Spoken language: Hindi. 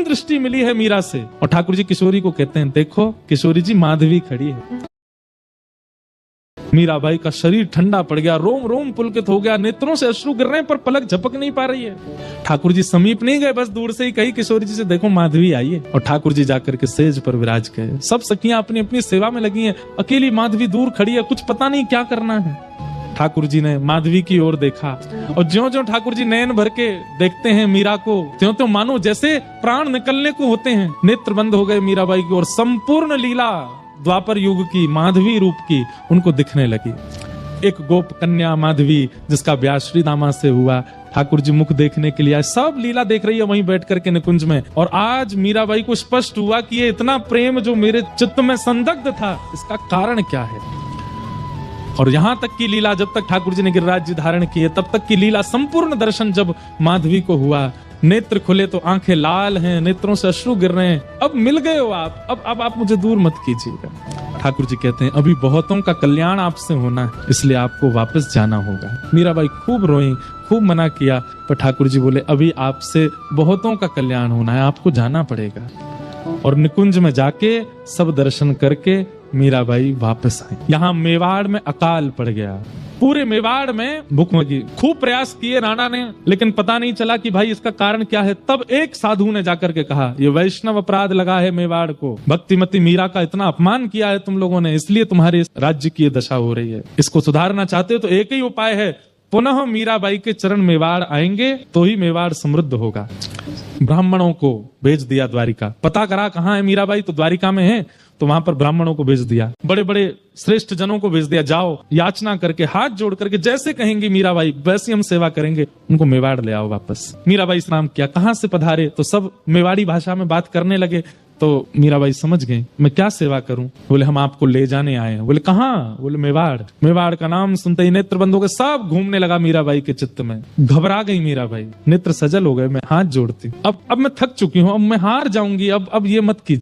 दृष्टि मिली है मीरा से। और ठाकुर जी किशोरी को कहते हैं, देखो किशोरी जी माधवी खड़ी है। मीराबाई का शरीर ठंडा पड़ गया, रोम रोम पुलकित हो गया, नेत्रों से अश्रु गिर रहे हैं पर पलक झपक नहीं पा रही है। ठाकुर जी समीप नहीं गए, बस दूर से ही कही किशोरी जी से, देखो माधवी आई है। और ठाकुर जी जाकर के सेज पर विराज गए। सब सखियां अपनी अपनी सेवा में लगी हैं, अकेली माधवी दूर खड़ी है, कुछ पता नहीं क्या करना है। ठाकुर जी ने माधवी की ओर देखा और ज्यों-ज्यों ठाकुर जी नयन भर के देखते हैं मीरा को, त्यों-त्यों मानो जैसे प्राण निकलने को होते हैं। नेत्र बंद हो गए मीराबाई की और संपूर्ण लीला द्वापर युग की माधवी रूप की उनको दिखने लगी। एक गोप कन्या माधवी जिसका ब्याह श्री दामा से हुआ। ठाकुर जी मुख देखने के लिए आए, सब लीला देख रही है वहीं बैठ करके निकुंज में। और आज मीराबाई को स्पष्ट हुआ कि ये इतना प्रेम जो मेरे चित्त में संदिग्ध था, इसका कारण क्या है। और यहां तक की लीला, जब तक ठाकुर जी ने गिरिराज जी धारण किए तब तक की लीला, संपूर्ण दर्शन जब माधवी को हुआ, नेत्र खुले तो आंखें लाल हैं, नेत्रों से अश्रु गिर रहे हैं। अब मिल गए हो आप, अब आप मुझे दूर मत कीजिएगा। ठाकुर जी कहते हैं, अभी बहुतों का कल्याण आपसे होना है, इसलिए आपको वापस जाना होगा। मीराबाई खूब रोई, खूब मना किया, पर ठाकुर जी बोले, अभी आपसे बहुतों का कल्याण होना है, आपको जाना पड़ेगा। और निकुंज में जाके सब दर्शन करके मीराबाई वापस आई। यहाँ मेवाड़ में अकाल पड़ गया। पूरे मेवाड़ में भूखमरी, खूब प्रयास किए राणा ने, लेकिन पता नहीं चला कि भाई इसका कारण क्या है। तब एक साधु ने जाकर के कहा, ये वैष्णव अपराध लगा है मेवाड़ को, भक्तिमती मीरा का इतना अपमान किया है तुम लोगों ने, इसलिए तुम्हारे राज्य की ये दशा हो रही है। इसको सुधारना चाहते हो तो एक ही उपाय है, पुनः मीराबाई के चरण मेवाड़ आएंगे तो ही मेवाड़ समृद्ध होगा। ब्राह्मणों को भेज दिया द्वारिका, पता करा कहाँ है मीराबाई, तो द्वारिका में है, तो वहां पर ब्राह्मणों को भेज दिया, बड़े बड़े श्रेष्ठ जनों को भेज दिया, जाओ याचना करके हाथ जोड़ करके जैसे कहेंगी मीराबाई वैसी हम सेवा करेंगे, उनको मेवाड़ ले आओ वापस। मीराबाई स्नान किया, कहाँ से पधारे, तो सब मेवाड़ी भाषा में बात करने लगे। तो मीराबाई समझ गए, मैं क्या सेवा करूं। बोले हम आपको ले जाने आए हैं। बोले कहाँ, बोले मेवाड़। मेवाड़ का नाम सुनते ही नेत्र बंद हो गए, सब घूमने लगा मीराबाई के चित्त में। घबरा गई मीराबाई, नेत्र सजल हो गए, मैं हाथ जोड़ती, अब मैं थक चुकी हूँ, अब मैं हार जाऊंगी, अब ये मत कीजिए।